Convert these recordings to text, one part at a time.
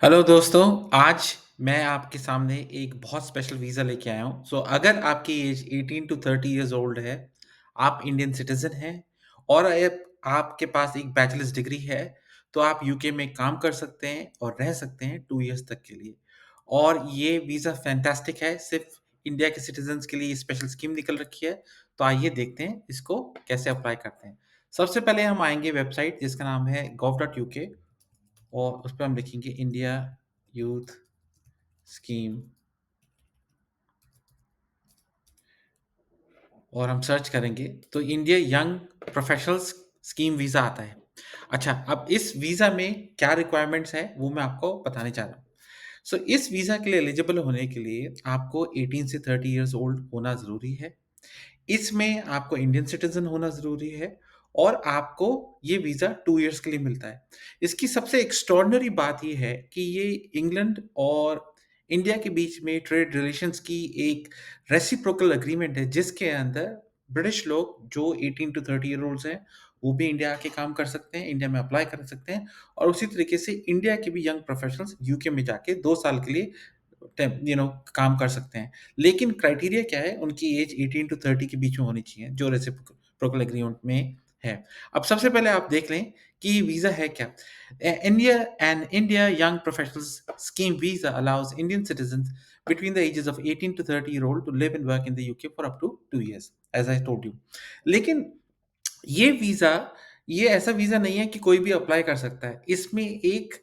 Hello दोस्तों, आज मैं आपके सामने एक बहुत स्पेशल वीज़ा लेके आया हूँ। अगर आपकी एज 18 टू 30 इयर्स ओल्ड है, आप इंडियन सिटिज़न हैं और आपके पास एक बैचलर्स डिग्री है, तो आप यूके में काम कर सकते हैं और रह सकते हैं 2 इयर्स तक के लिए। और ये वीज़ा फैंटास्टिक है, सिर्फ़ इंडिया के सिटिज़न्स के लिए स्पेशल स्कीम निकल रखी है। तो आइए देखते हैं इसको कैसे अप्लाई करते हैं। सबसे पहले हम आएँगे वेबसाइट जिसका नाम है gov.uk और उस पे हम लिखेंगे इंडिया यूथ स्कीम और हम सर्च करेंगे तो India young professionals scheme visa आता है। अच्छा, अब इस वीज़ा में क्या रिक्वायरमेंट्स है वो मैं आपको बताने जा रहा हूँ। इस वीज़ा के लिए एलिजिबल होने के लिए आपको 18 से 30 इयर्स ओल्ड होना ज़रूरी है। इसमें आपको इंडियन सिटीज़न होना ज़रूरी है और आपको ये वीज़ा 2 इयर्स के लिए मिलता है। इसकी सबसे एक्स्ट्राऑर्डिनरी बात ये है कि ये इंग्लैंड और इंडिया के बीच में ट्रेड रिलेशंस की एक रेसिप्रोकल एग्रीमेंट है, जिसके अंदर ब्रिटिश लोग जो 18 टू 30 ईयर ओल्ड्स हैं, वो भी इंडिया आके काम कर सकते हैं, इंडिया में अप्लाई कर सकते हैं और उसी तरीके से इंडिया के भी यंग प्रोफेशनल्स यूके में जाके 2 साल के लिए काम कर सकते हैं। लेकिन क्राइटेरिया क्या है? उनकी एज 18 टू 30 के बीच में होनी चाहिए, जो रेसिप्रोकल एग्रीमेंट में है। अब सबसे पहले आप देख लें कि वीज़ा है क्या? India Young Professionals Scheme visa allows Indian citizens between the ages of 18 to 30 year old to live and work in the UK for up to 2 years, as I told you. लेकिन ये visa ये ऐसा visa नहीं है कि कोई भी apply कर सकता है। इसमें एक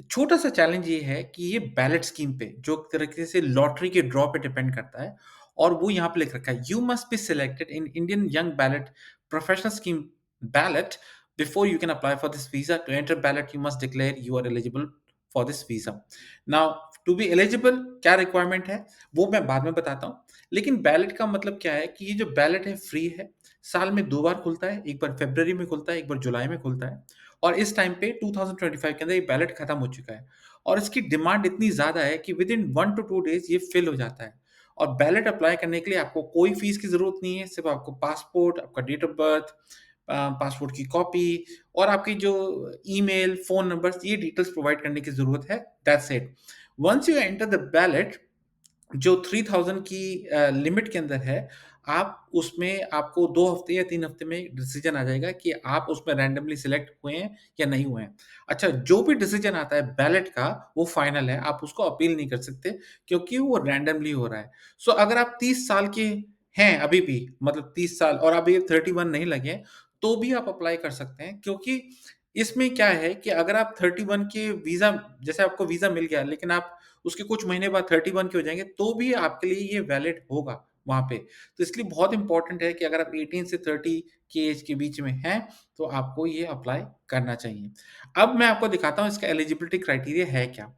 छोटा-सा चैलेंज ये है कि ये बैलेट स्कीम पे, जो एक तरीके से लॉटरी के ड्रॉ पे डिपेंड करता है और वो यहाँ पे लिख रखा है, "you must be selected in Indian young ballot professional scheme ballot before you can apply for this visa. To enter ballot, you must declare you are eligible for this visa." Now to be eligible क्या requirement है, वो मैं बाद में बताता हूँ। लेकिन ballot का मतलब क्या है कि ये जो बैलेट है फ्री है, साल में 2 बार खुलता है, एक बार फ़रवरी में खुलता है, एक बार जुलाई में खुलता है और इस टाइम पे 2025 के अंदर ये बैलेट खत्म हो चुका है और इसकी डिमांड इतनी ज़्यादा है कि विदिन 1 टू 2 डेज़ ये फिल हो जाता है और बैलेट अप्लाई करने के लिए आपको कोई फ़ीस की ज़रूरत नहीं है, सिर्फ़ आपको पासपोर्ट, आपका डेट ऑफ बर्थ, पासपोर्ट की कॉपी और आपकी जो ईमेल, फ़ोन नंबर्स, ये डिटेल्स प्रोवाइड करने की ज़रूरत है, that's it. Once you enter the ballot, जो 3000 की लिमिट के अंदर है, आप उसमें आपको 2 हफ्ते या 3 हफ्ते में डिसीज़न आ जाएगा कि आप उसमें रैंडमली सिलेक्ट हुए हैं या नहीं हुए हैं। अच्छा, जो भी डिसीज़न आता है बैलेट का, वो फाइनल है, आप उसको अपील नहीं कर सकते क्योंकि वो रैंडमली हो रहा है। अगर आप 30 साल के हैं अभी भी, मतलब 30 साल और अभी 31 नहीं लगे हैं, तो भी आप अप्लाई कर सकते हैं क्योंकि इसमें क्या है कि अगर आप 31 के वीज़ा, जैसे आपको वीज़ा मिल गया लेकिन आप उसके कुछ महीने बाद 31 के हो जाएँगे, तो भी आपके लिए ये वैलिड होगा वहाँ पे। तो इसलिए बहुत इम्पोर्टेंट है कि अगर आप 18 से 30 की एज के बीच में हैं, तो आपको ये अप्लाई करना चाहिए। अब मैं आपको दिखाता हूँ इसका एलिजिबिलिटी क्राइटेरिया है क्या?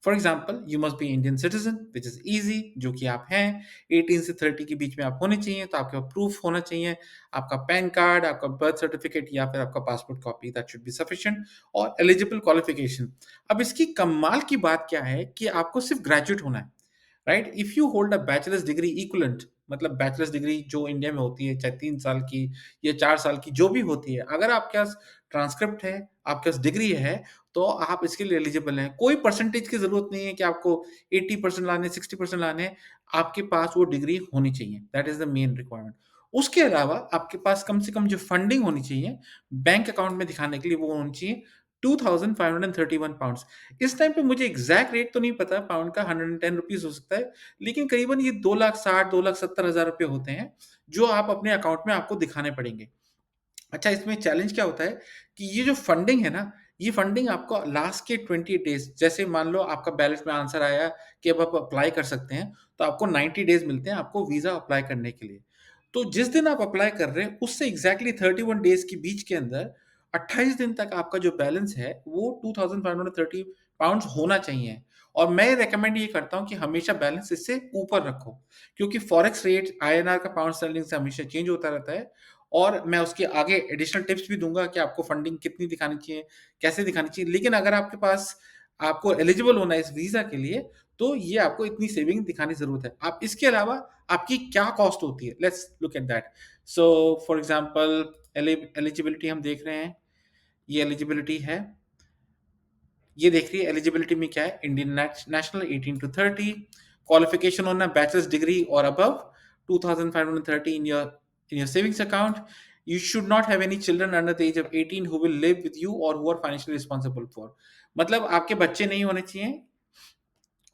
For example, you must B Indian citizen which is easy, जो कि आप हैं। 18 से 30 के बीच में आप होने चाहिए, तो आपके पास प्रूफ होना चाहिए। आपका पैन कार्ड, आपका बर्थ सर्टिफ़िकेट या फिर आपका passport copy, that should be sufficient और एलिजिबल क्वालिफ़िकेशन। अब इसकी कमाल की बात क्या है कि आपको सिर्फ़ ग्रेजुएट होना है, right? If you hold a bachelors degree equivalent, मतलब बैचलर्स डिग्री जो इंडिया में होती है, चाहे 3 साल की या 4 साल की जो भी होती है, अगर आपके पास ट्रांसक्रिप्ट है, आपके पास डिग्री है, तो आप इसके लिए एलिजिबल हैं। कोई परसेंटेज की ज़रूरत नहीं है कि आपको 80% लाने, 60% लाने हैं, आपके पास वो डिग्री होनी चाहिए। That is the main requirement. उसके अलावा आपके पास कम से कम जो फंडिंग होनी चाहिए, बैंक अकाउंट में दिखाने के लिए, वो होनी चाहिए £2531। इस टाइम पे मुझे एग्ज़ैक्ट रेट तो नहीं पता पाउंड का, ₹110 हो सकता है, लेकिन करीबन ये 2,60,000 2,70,000 रुपए होते हैं, जो आप अपने अकाउंट में आपको दिखाने पड़ेंगे। अच्छा, इसमें चैलेंज क्या होता है कि ये जो फंडिंग है ना, ये फंडिंग आपको लास्ट के 20 डेज़, जैसे मान लो आपका बैलेट में आंसर आया कि अब आप अप्लाई कर सकते हैं, तो आपको 90 डेज़ मिलते हैं आपको वीज़ा अप्लाई करने के लिए। तो जिस दिन आप अप्लाई कर रहे हैं, उससे एग्ज़ैक्टली 31 डेज़ के बीच के अंदर 28 दिन तक आपका जो बैलेंस है, वो £2530 होना चाहिए और मैं रिकमेंड ये करता हूँ कि हमेशा बैलेंस इससे ऊपर रखो, क्योंकि फॉरेक्स रेट आईएनआर का पाउंड स्टर्लिंग से हमेशा चेंज होता रहता है और मैं उसके आगे एडिशनल टिप्स भी दूँगा कि आपको फंडिंग कितनी दिखानी चाहिए, कैसे दिखानी चाहिए। लेकिन अगर आपके पास आपको एलिजिबल होना है इस वीज़ा के लिए, तो ये आपको इतनी सेविंग दिखाने की ज़रूरत है। आप इसके अलावा आपकी क्या कॉस्ट होती है? Let's look at that. For example eligibility हम देख रहे हैं, ये एलिजिबिलिटी है। ये देख रही है एलिजिबिलिटी में क्या है, इंडियन नेशनल 18 to 30, क्वालिफिकेशन होना बैचलर्स डिग्री और above, 2530 in your savings account. You should not have any children under the age of 18 who will live with you or who are financially responsible for. मतलब आपके बच्चे नहीं होने चाहिए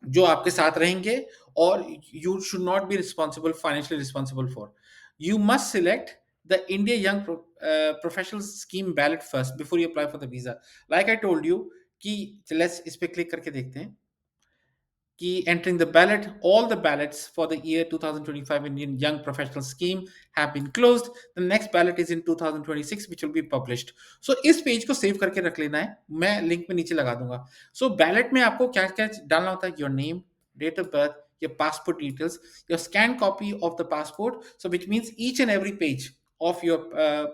जो आपके साथ रहेंगे, और you should not be responsible financially responsible for. You must select the India young professional scheme ballot first before you apply for the visa. Like I told you कि लेट्स इस पे क्लिक करके देखते हैं कि entering the ballot, all the ballots for the year 2025 Indian Young Professional Scheme have been closed. The next ballot is in 2026 which will be published. So इस page को save करके रख लेना है, मैं लिंक में नीचे लगा दूंगा. So ballot में आपको क्या क्या डालना होता है, your name, date of birth, your passport details, your scanned copy of the passport, so which means each and every page of your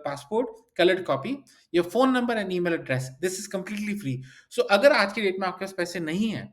passport, colored copy, your phone number and email address. This is completely free. So अगर आज की date में आपके पास पैसे नहीं है,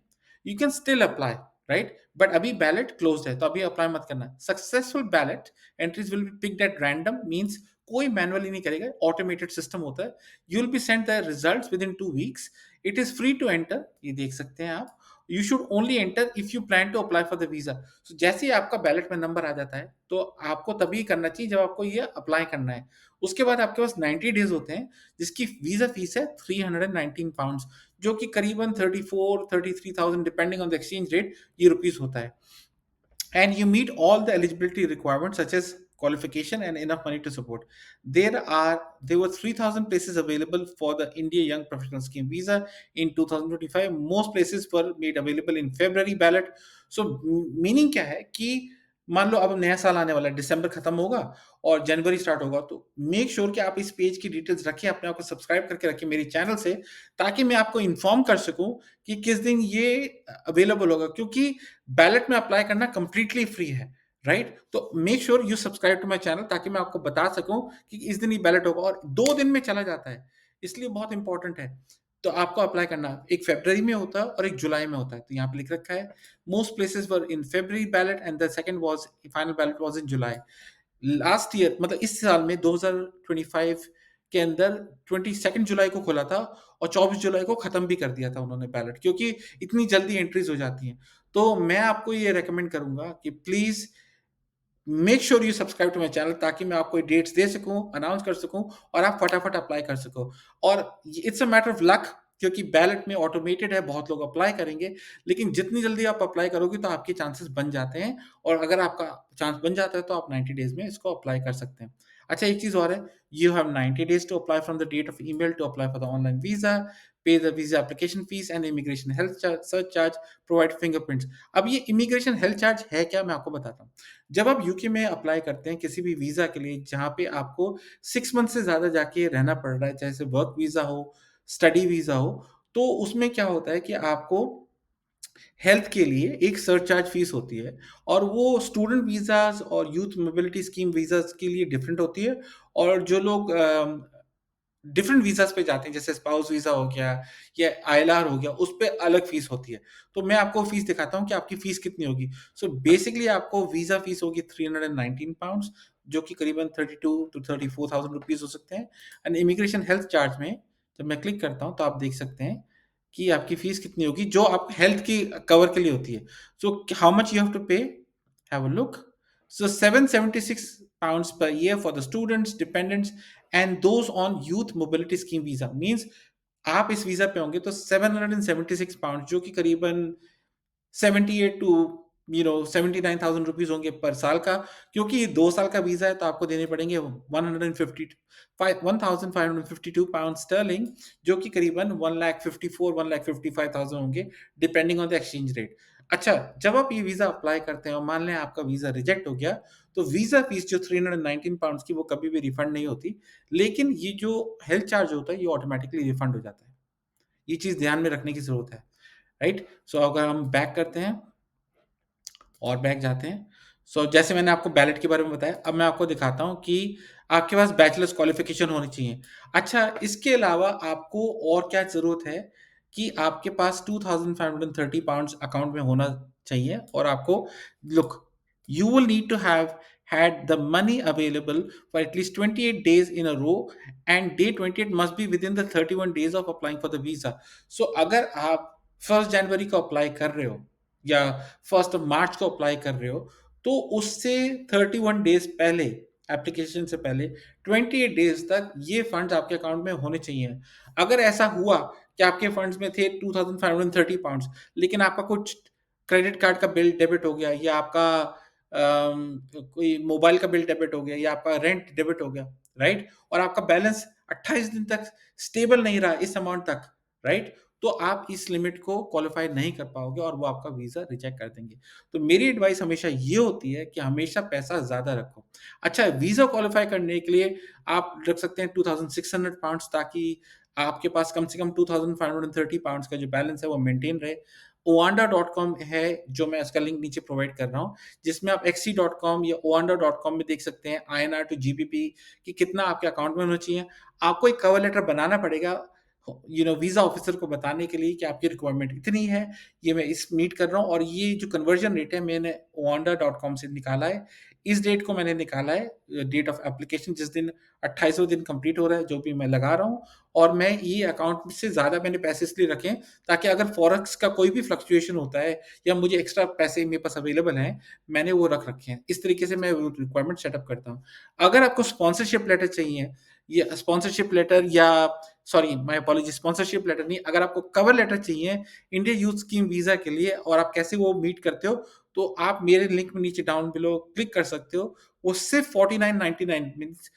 you can still apply, right? But अभी ballot closed है, तो अभी apply मत करना. Successful ballot entries will be picked at random, means कोई manually नहीं करेगा, automated system होता है. You will be sent the results within 2 weeks. It is free to enter, ये देख सकते हैं आप. You should only enter if you plan to apply for the visa. So जैसे ही आपका बैलेट में नंबर आ जाता है, तो आपको तभी करना चाहिए जब आपको ये अप्लाई करना है. उसके बाद आपके पास 90 डेज होते हैं, जिसकी वीजा फीस है 319 पाउंड्स, जो कि करीबन 34-33,000 depending on the exchange rate, ये रुपीस होता है. And you meet all the eligibility requirements such as qualification and enough money to support. There were 3,000 places available for the India Young Professional Scheme visa in 2025. Most places were made available in February ballot. So meaning क्या है कि मान लो अब नया साल आने वाला है, दिसंबर खत्म होगा और जनवरी स्टार्ट होगा, तो मेक श्योर कि आप इस पेज की डिटेल्स रखें, अपने आप को सब्सक्राइब करके रखें मेरी चैनल से, ताकि मैं आपको इन्फॉर्म कर सकूं कि किस दिन ये अवेलेबल होगा, क्योंकि बैलेट में अप्लाई करना कंप्लीटली फ्री है, राइट? तो make sure you subscribe to my channel, ताकि मैं आपको बता सकूं कि इस दिन ही बैलेट होगा, और 2 दिन में चला जाता है, इसलिए बहुत इंपॉर्टेंट है. तो आपको अप्लाई करना एक फरवरी में होता है और एक जुलाई में होता है, तो यहाँ पे लिख रखा है most places were in February ballot and the second was final ballot was in July. Last year मतलब इस साल में 2025 के अंदर 22 जुलाई को खोला था और 24 जुलाई को खत्म भी कर दिया था उन्होंने बैलेट, क्योंकि इतनी जल्दी एंट्रीज हो जाती हैं. तो मैं आपको ये रेकमेंड करूंगा कि please make sure you subscribe to my channel, ताकि मैं आपको डेट्स दे सकूं, अनाउंस कर सकूं, और आप फटाफट अप्लाई कर सको. और it's a matter of luck, क्योंकि बैलेट में ऑटोमेटेड है, बहुत लोग अप्लाई करेंगे, लेकिन जितनी जल्दी आप अप्लाई करोगे तो आपके चांसेस बन जाते हैं, और अगर आपका चांस बन जाता है तो आप 90 डेज में इसको अप्लाई कर सकते हैं. अच्छा, एक चीज और है, you have 90 days to apply from the date of email to apply for the online visa, pay the visa application fees and immigration health surcharge, provide fingerprints. अब ये इमिग्रेशन हेल्थ चार्ज है क्या, मैं आपको बताता हूँ. जब आप यूके में अप्लाई करते हैं किसी भी वीजा के लिए जहाँ पे आपको 6 मंथ से ज्यादा जाके रहना पड़ रहा है, चाहे से वर्क वीजा हो, स्टडी वीजा हो, तो उसमें क्या होता है कि आपको हेल्थ के लिए एक सरचार्ज फीस होती है, और वो स्टूडेंट वीजाज और यूथ मोबिलिटी स्कीम वीजाज के लिए डिफरेंट होती है. और जो लोग डिफरेंट वीजास पे जाते हैं, जैसे स्पाउस वीजा हो गया या आईएलआर हो गया, उस पे अलग फीस होती है. तो मैं आपको फीस दिखाता हूँ कि आपकी फीस कितनी होगी. सो बेसिकली आपको वीजा फीस होगी 319 पाउंड्स, जो कि करीबन 32 to 34,000 रुपीज हो सकते हैं. एंड इमिग्रेशन हेल्थ चार्ज में जब मैं क्लिक करता हूँ तो आप देख सकते हैं कि आपकी फीस कितनी होगी, जो आप हेल्थ की कवर के लिए होती है. So how much you have to pay, have a look. So 776 pounds per year for the students, dependents, and those on youth mobility scheme visa. Means आप इस वीजा पे होंगे तो 776 पाउंड, जो कि करीबन 78 टू 79,000 रुपीज होंगे पर साल का. क्योंकि ये 2 साल का वीजा है तो आपको देने पड़ेंगे 1,552 पाउंड स्टर्लिंग, जो कि करीबन 1,54,1,55,000 होंगे, depending on the exchange rate. अच्छा, जब आप ये वीजा अप्लाई करते हैं और मान लें आपका वीजा रिजेक्ट हो गया, तो वीजा फीस जो 319 पाउंड की, वो कभी भी रिफंड नहीं होती, लेकिन ये जो हेल्थ चार्ज होता है ये ऑटोमेटिकली रिफंड हो जाता है. ये चीज ध्यान में रखने की जरूरत है, राइट? सो अगर हम बैक करते हैं और बैक जाते हैं, सो जैसे मैंने आपको बैलेट के बारे में बताया, अब मैं आपको दिखाता हूँ कि आपके पास बैचलर्स क्वालिफिकेशन होनी चाहिए. अच्छा, इसके अलावा आपको और क्या जरूरत है कि आपके पास 2,530 पाउंड अकाउंट में होना चाहिए, और आपको look, you will need to have had the money available for at least 28 days in a row, and day 28 must be within the 31 days of applying for the visa. So अगर आप 1 जनवरी को apply कर रहे हो या 1 मार्च को apply कर रहे हो, तो उससे 31 डेज पहले, एप्लीकेशन से पहले 28 डेज तक ये फंड्स आपके अकाउंट में होने चाहिए। अगर ऐसा हुआ कि आपके फंड्स में थे 2530 पाउंड्स, लेकिन आपका कुछ क्रेडिट कार्ड का बिल डेबिट हो गया, या आपका कोई मोबाइल का बिल डेबिट हो गया, या आपका रेंट डेबिट हो गया, राइट? और आपका बैलेंस 28 दिन तक स्टेबल नहीं रहा इस अमाउंट तक, राइट? तो आप इस लिमिट को क्वालिफाई नहीं कर पाओगे और वो आपका वीज़ा रिजेक्ट कर देंगे। तो मेरी एडवाइस हमेशा ये होती है कि हमेशा पैसा ज़्यादा रखो। अच्छा, वीज़ा क्वालिफाई करने के लिए आप रख सकते हैं 2600 पाउंड्स, ताकि आपके पास कम से कम 2530 पाउंड्स का जो बैलेंस है वो मेंटेन रहे। oanda.com है, जो मैं उसका लिंक नीचे प्रोवाइड कर रहा हूँ, जिसमें आप XC.com या oanda.com में देख सकते हैं INR टू GBP कि कितना आपके अकाउंट में होना चाहिए। आपको एक कवर लेटर बनाना पड़ेगा, वीज़ा ऑफिसर को बताने के लिए कि आपकी रिक्वायरमेंट इतनी है, ये मैं इस मीट कर रहा हूँ, और ये जो कन्वर्जन रेट है मैंने oanda.com से निकाला है। इस डेट को मैंने निकाला है, डेट ऑफ एप्लीकेशन जिस दिन 28वाँ दिन कंप्लीट हो रहा है, जो भी मैं लगा रहा हूँ, और मैं ये अकाउंट से ज़्यादा मैंने पैसे इसलिए रखे हैं ताकि अगर फॉरेक्स का कोई भी फ्लक्चुएशन होता है या मुझे एक्स्ट्रा पैसे मेरे पास अवेलेबल हैं, मैंने वो रख रखे हैं। इस तरीके से मैं रिक्वायरमेंट सेटअप करता हूँ। अगर आपको स्पॉन्सरशिप लेटर चाहिए, या स्पॉन्सरशिप लेटर या sorry my apology, sponsorship letter नहीं, अगर आपको कवर लेटर चाहिए इंडिया यूथ स्कीम वीज़ा के लिए, और आप कैसे वो मीट करते हो, तो आप मेरे लिंक में नीचे डाउन बिलो क्लिक कर सकते हो। वो सिर्फ 49.99 मीन्स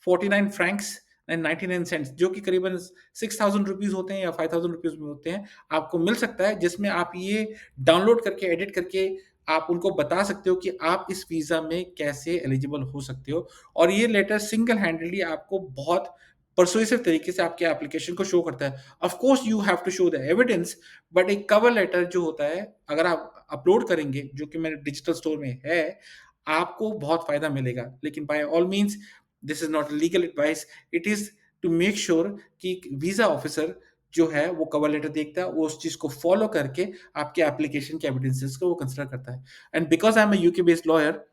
49 फ्रैंक्स एंड 99 सेंट्स, जो कि करीबन 6000 रुपीज़ होते हैं या 5000 रुपीज़ में होते हैं, आपको मिल सकता है, जिसमें आप ये डाउनलोड करके, एडिट करके आप उनको बता सकते हो कि आप इस वीज़ा में कैसे एलिजिबल हो सकते हो। और ये लेटर सिंगल हैंडेडली आपको बहुत परसुएसिव तरीके से आपके एप्लीकेशन को शो करता है। Of course you have to show the evidence, but एक कवर लेटर जो होता है, अगर आप अपलोड करेंगे, जो कि मेरे डिजिटल स्टोर में है, आपको बहुत फ़ायदा मिलेगा। लेकिन by all means this is not legal advice, it is to make sure कि वीज़ा ऑफिसर जो है वो कवर लेटर देखता है, वो उस चीज़ को फ़ॉलो करके आपके एप्लीकेशन के एविडेंसेस को वो कंसिडर करता है। And because I am a UK based lawyer,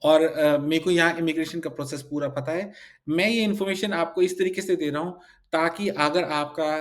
और मेरे को यहाँ इमिग्रेशन का प्रोसेस पूरा पता है। मैं ये इन्फॉर्मेशन आपको इस तरीके से दे रहा हूँ, ताकि अगर आपका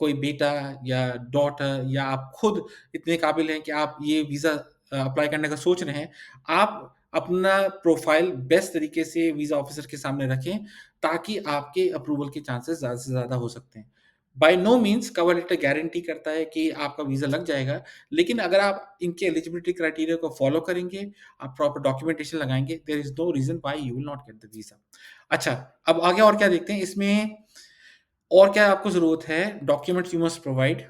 कोई बेटा या डॉटर, या आप खुद इतने काबिल हैं कि आप ये वीज़ा अप्लाई करने का सोच रहे हैं, आप अपना प्रोफ़ाइल बेस्ट तरीके से वीज़ा ऑफ़िसर के सामने रखें, ताकि आपके अप्रूवल के चांसेस ज़्यादा से ज़्यादा हो सकते हैं। By no means cover letter guarantee करता है कि आपका वीज़ा लग जाएगा, लेकिन अगर आप इनके एलिजिबिलिटी क्राइटेरिया को फ़ॉलो करेंगे, आप प्रॉपर डॉक्यूमेंटेशन लगाएँगे, there is no reason why you will not get the visa. अच्छा, अब आगे और क्या देखते हैं इसमें, और क्या आपको ज़रूरत है? Documents you must provide.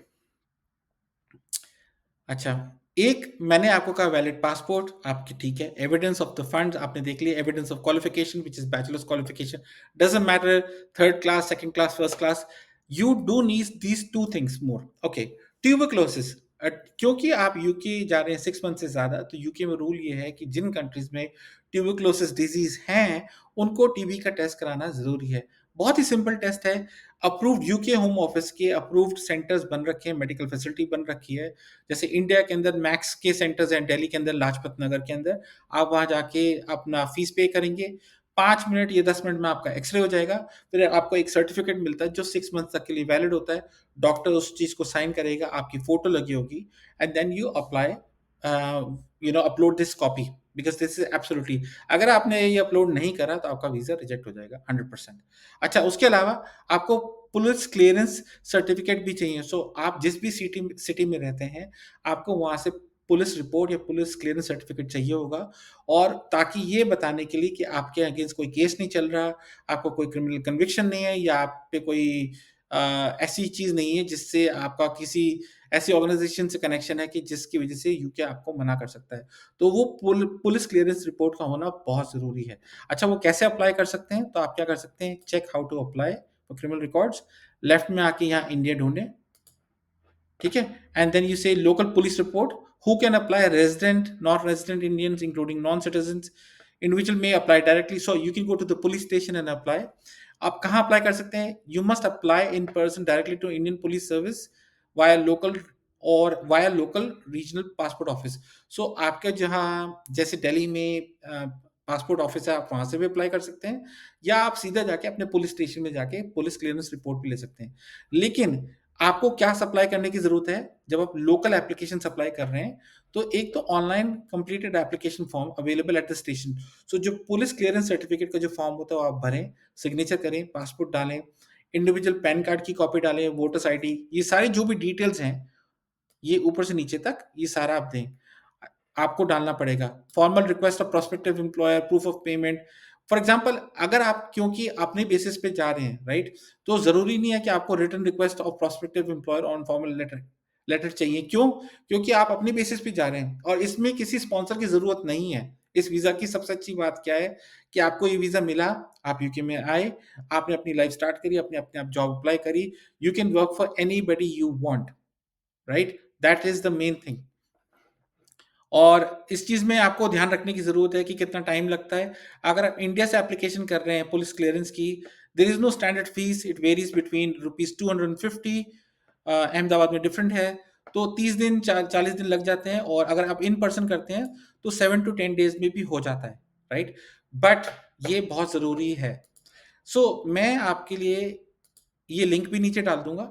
अच्छा, एक मैंने आपको कहा वैलिड पासपोर्ट आपकी, ठीक है। एविडेंस ऑफ द फंड्स आपने देख लिया। Evidence of qualification which is bachelors qualification, doesn't matter 3rd class, 2nd class, 1st class, you do need these 2 things more. Okay, tuberculosis, क्योंकि आप यूके जा रहे हैं 6 मंथ से ज़्यादा, तो यूके में रूल ये है कि जिन कंट्रीज़ में ट्यूबरक्लोसिस डिज़ीज़ हैं, उनको टीबी का टेस्ट कराना ज़रूरी है। बहुत ही सिंपल टेस्ट है। अप्रूव्ड यूके होम ऑफिस के अप्रूव्ड सेंटर्स बन रखे हैं, मेडिकल फैसिलिटी बन रखी है। जैसे इंडिया के अंदर मैक्स के सेंटर्स हैं, दिल्ली के अंदर लाजपत नगर के अंदर। आप वहाँ जाके अपना फीस पे करेंगे, 5 मिनट या 10 मिनट में आपका एक्स-रे हो जाएगा। फिर आपको एक सर्टिफिकेट मिलता है जो 6 मंथ तक के लिए वैलिड होता है। डॉक्टर उस चीज़ को साइन करेगा, आपकी फ़ोटो लगी होगी, and then you apply upload this copy, because this is absolutely, अगर आपने ये अपलोड नहीं करा तो आपका वीज़ा रिजेक्ट हो जाएगा 100%। अच्छा, उसके अलावा आपको पुलिस क्लीयरेंस सर्टिफिकेट भी चाहिए। सो आप जिस भी सिटी सिटी में रहते हैं, आपको वहाँ से पुलिस रिपोर्ट या पुलिस क्लीयरेंस सर्टिफिकेट चाहिए होगा, और ताकि ये बताने के लिए कि आपके अगेंस्ट कोई केस नहीं चल रहा, आपको कोई क्रिमिनल कन्विक्शन नहीं है, या आप पे कोई ऐसी चीज़ नहीं है जिससे आपका किसी ऐसी ऑर्गेनाइज़ेशन से कनेक्शन है कि जिसकी वज़ह से यूके आपको मना कर सकता है। तो वो पुलिस क्लीयरेंस रिपोर्ट का होना बहुत ज़रूरी है। अच्छा, वो कैसे अप्लाई कर सकते हैं? तो आप क्या कर सकते हैं, check how to apply for criminal records. Left में आके यहाँ इंडिया ढूँढें, ठीक है? And then you say local police report, who can apply, resident, non resident Indians including non-citizens, individual may apply directly, so you can go to the police station and apply. आप कहाँ apply कर सकते हैं? You must apply in person directly to Indian police service via local और via local regional passport office. So आपके जहाँ जैसे दिल्ली में पासपोर्ट ऑफिस है, आप वहाँ से भी अप्लाई कर सकते हैं, या आप सीधा जाके अपने पुलिस स्टेशन में जाके पुलिस क्लियरेंस रिपोर्ट भी ले सकते हैं। लेकिन आपको क्या सप्लाई करने की ज़रूरत है, जब आप लोकल एप्लीकेशन सप्लाई कर रहे हैं, तो एक तो online completed application form available at the station. So जो पुलिस क्लियरेंस सर्टिफिकेट का जो फॉर्म होता है, वो आप भरें, सिग्नेचर करें, पासपोर्ट डालें, इंडिविजुअल पैन कार्ड की कॉपी डालें, वोटर्स आईडी, ये सारी जो भी डिटेल्स हैं, ये ऊपर से नीचे तक ये सारा आप दें। आपको डालना पड़ेगा। Formal request of prospective employer, proof of payment. For example अगर आप क्योंकि अपने बेसिस पे जा रहे हैं, राइट? तो ज़रूरी नहीं है कि आपको written request of prospective employer on formal letter letter चाहिए। क्यों? क्योंकि आप अपने बेसिस पे जा रहे हैं और इसमें किसी स्पॉन्सर की ज़रूरत नहीं है। इस वीज़ा की सबसे अच्छी बात क्या है कि आपको ये वीज़ा मिला, आप यूके में आए, आपने अपनी लाइफ स्टार्ट करी, अपने अपने आप जॉब अप्लाई करी, you can work for anybody you want, right? That is the main thing. और इस चीज़ में आपको ध्यान रखने की ज़रूरत है कि कितना टाइम लगता है। अगर आप इंडिया से एप्लीकेशन कर रहे हैं पुलिस क्लियरेंस की, there is no standard fees, it varies between rupees 250, Ahmedabad में डिफरेंट है, तो 30 दिन 40 दिन लग जाते हैं, और अगर आप इन पर्सन करते हैं तो 7 टू 10 डेज़ में भी हो जाता है, राइट? बट ये बहुत ज़रूरी है। मैं आपके लिए ये लिंक भी नीचे डाल दूंगा।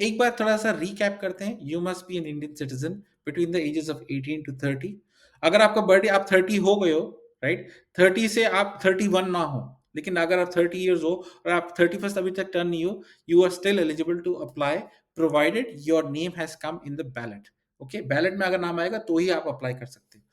एक बार थोड़ा सा रिकैप करते हैं। You must be an Indian citizen between the ages of 18 to 30। अगर आपका बर्थडे आप 30 हो गए हो, राइट? 30 से आप 31 ना हो, लेकिन अगर आप 30 ईयर्स हो और आप 31st अभी तक टर्न नहीं हो, you are still eligible to apply, provided your name has come in the ballot. Okay, ballot में अगर नाम आएगा तो ही आप अप्लाई कर सकते हो।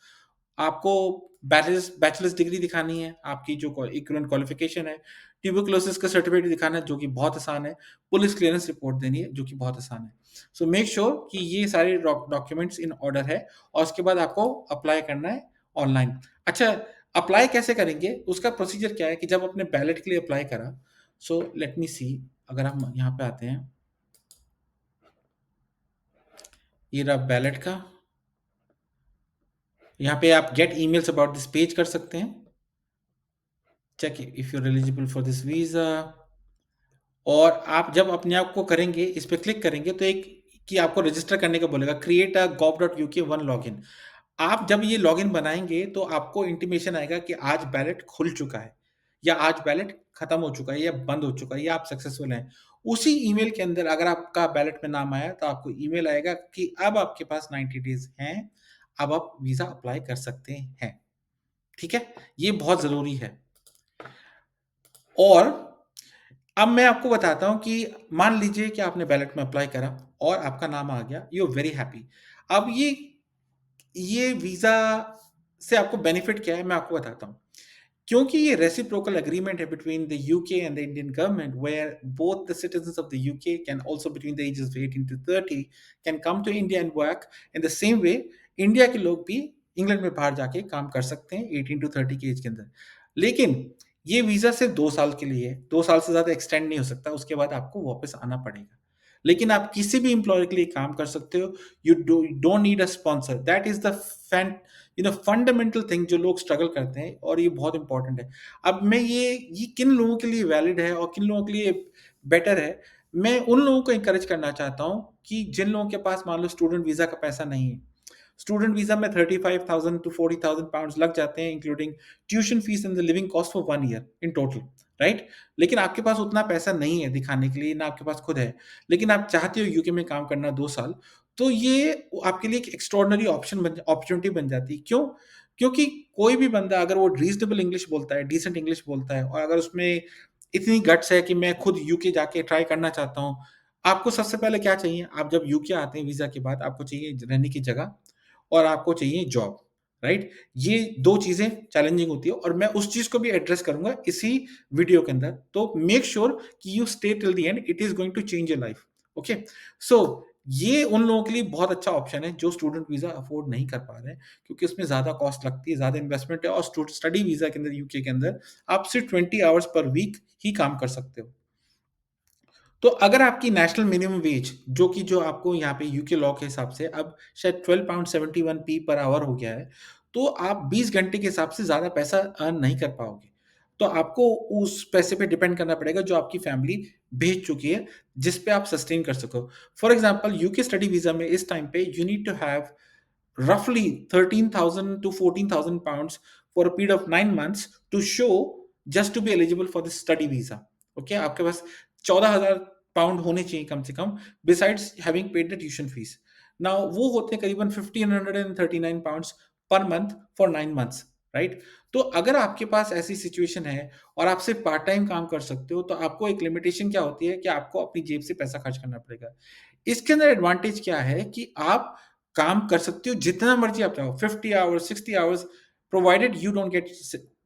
आपको बैचलर्स डिग्री दिखानी है, आपकी जो इक्विवेलेंट क्वालिफिकेशन है, ट्यूबरकुलोसिस का सर्टिफिकेट दिखाना है जो कि बहुत आसान है, पुलिस क्लियरेंस रिपोर्ट देनी है जो कि बहुत आसान है। मेक श्योर कि ये सारे डॉक्यूमेंट्स इन ऑर्डर है, और उसके बाद आपको अप्लाई करना है ऑनलाइन। अच्छा, अप्लाई कैसे करेंगे, उसका प्रोसीजर क्या है कि जब आपने बैलेट के लिए अप्लाई करा, लेट मी सी, अगर हम यहाँ पे आते हैं, ये रहा बैलेट का, यहाँ पे आप get emails about this page कर सकते हैं, check if you are eligible for this visa. और आप जब अपने आप को करेंगे, इस पे क्लिक करेंगे, तो एक कि आपको रजिस्टर करने का बोलेगा, create a gov.uk one login. आप जब ये लॉगिन बनाएंगे तो आपको इंटीमेशन आएगा कि आज बैलेट खुल चुका है, या आज बैलेट खत्म हो चुका है, या बंद हो चुका है, या आप सक्सेसफुल हैं। उसी ईमेल के अंदर अगर आपका बैलेट में नाम आया तो आपको ईमेल आएगा कि अब आपके पास 90 डेज हैं, अब आप वीजा अप्लाई कर सकते हैं। ठीक है, ये बहुत जरूरी है। और अब मैं आपको बताता हूँ कि मान लीजिए कि आपने बैलेट में अप्लाई करा और आपका नाम आ गया, यू आर वेरी हैप्पी। अब ये वीज़ा से आपको बेनिफिट क्या है, मैं आपको बताता हूँ। क्योंकि ये रेसिप्रोकल एग्रीमेंट है between the UK and the Indian government, where both the citizens of the UK can also between the ages of 18 to 30 can come to India and work in the same way. India के लोग भी England में बाहर जाके काम कर सकते हैं 18 टू 30 के एज के अंदर। लेकिन ये वीज़ा सिर्फ 2 साल के लिए है, 2 साल से ज़्यादा एक्सटेंड नहीं हो सकता, उसके बाद आपको वापस आना पड़ेगा। लेकिन आप किसी भी एम्प्लॉयर के लिए काम कर सकते हो, you don't need a sponsor. That is the fan fundamental thing जो लोग स्ट्रगल करते हैं, और ये बहुत इंपॉर्टेंट है। अब मैं ये किन लोगों के लिए वैलिड है और किन लोगों के लिए बेटर है, मैं उन लोगों को इंकरेज करना चाहता हूँ कि जिन लोगों के पास मान लो स्टूडेंट वीज़ा का पैसा नहीं है। स्टूडेंट वीज़ा में 35,000 टू 40,000 पाउंड्स लग जाते हैं, including tuition fees and the living cost for 1 year in total, right? लेकिन आपके पास उतना पैसा नहीं है दिखाने के लिए, ना आपके पास खुद है, लेकिन आप चाहते हो यूके में काम करना 2 साल, तो ये आपके लिए एक एक्स्ट्राऑर्डिनरी अपॉर्च्युनिटी बन जाती है। क्यों? क्योंकि कोई भी बंदा अगर वो रीज़नेबल इंग्लिश बोलता है, डिसेंट इंग्लिश बोलता है, और अगर उसमें इतनी गट्स है कि मैं खुद यूके जाके ट्राई करना चाहता हूँ, आपको सबसे पहले क्या चाहिए? आप जब यूके आते हैं वीज़ा के बाद, आपको चाहिए रहने की जगह और आपको चाहिए जॉब, राइट? ये 2 चीज़ें चैलेंजिंग होती है, और मैं उस चीज़ को भी एड्रेस करूँगा इसी वीडियो के अंदर। तो मेक श्योर कि you stay till the end, it is going to change your life. Okay? So ये उन लोगों के लिए बहुत अच्छा ऑप्शन है जो स्टूडेंट वीज़ा अफोर्ड नहीं कर पा रहे हैं, क्योंकि उसमें ज़्यादा कॉस्ट लगती है, ज़्यादा इन्वेस्टमेंट है, और स्टडी वीज़ा के अंदर यूके के अंदर आप सिर्फ 20 आवर्स पर वीक ही काम कर सकते हो। तो अगर आपकी नेशनल मिनिमम वेज, जो कि जो आपको यहाँ पे यूके लॉ के हिसाब से अब शायद 12.71 p पर आवर हो गया है, तो आप 20 घंटे के हिसाब से ज़्यादा पैसा अर्न नहीं कर पाओगे। तो आपको उस पैसे पे डिपेंड करना पड़ेगा जो आपकी फैमिली भेज चुकी है, जिस पे आप सस्टेन कर सको। For example UK study visa में इस टाइम पे you need to have roughly 13,000 to 14,000 pounds for a period of 9 months to show just to be eligible for the study visa. Okay, आपके पास 14,000 पाउंड होने चाहिए कम से कम besides having paid the tuition fees. Now वो होते हैं करीबन 1539 pounds per month for 9 months, right? तो अगर आपके पास ऐसी सिचुएशन है और आप सिर्फ पार्ट टाइम काम कर सकते हो, तो आपको एक लिमिटेशन क्या होती है कि आपको अपनी जेब से पैसा खर्च करना पड़ेगा। इसके अंदर एडवांटेज क्या है कि आप काम कर सकते हो जितना मर्जी आप चाहो, 50 hours, 60 hours, provided you don't get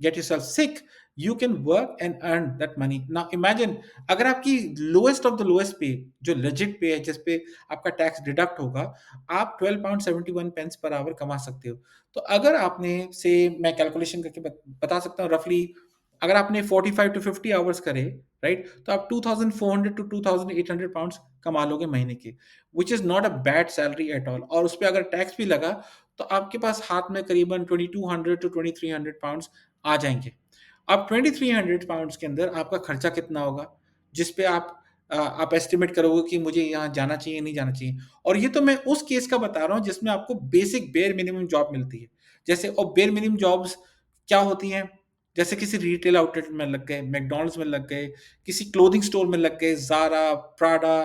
yourself sick, you can work and earn that money. Now imagine अगर आपकी लोएस्ट ऑफ द लोएस्ट पे, जो लेजिट पे है, जिस पे आपका टैक्स डिडक्ट होगा, आप 12 पाउंड 71 पेंस पर आवर कमा सकते हो। तो अगर आपने से मैं कैलकुलेशन करके बता सकता हूँ रफली, अगर आपने 45 टू 50 आवर्स करे, राइट, तो आप 2400 टू 2800 पाउंड्स कमा लोगे महीने के, which is not a bad salary at all. और उस पर अगर टैक्स भी लगा तो आपके पास हाथ में करीबन 2200 टू 2300 पाउंड्स आ जाएंगे। अब 2300 पाउंड्स के अंदर आपका खर्चा कितना होगा, जिस पे आप एस्टिमेट करोगे कि मुझे यहाँ जाना चाहिए नहीं जाना चाहिए। और ये तो मैं उस केस का बता रहा हूँ जिसमें आपको बेसिक बेयर मिनिमम जॉब मिलती है। जैसे और बेयर मिनिमम जॉब्स क्या होती हैं, जैसे किसी रिटेल आउटलेट में लग गए, मैकडॉनल्ड्स में लग गए, किसी क्लोथिंग स्टोर में लग गए, Zara, Prada,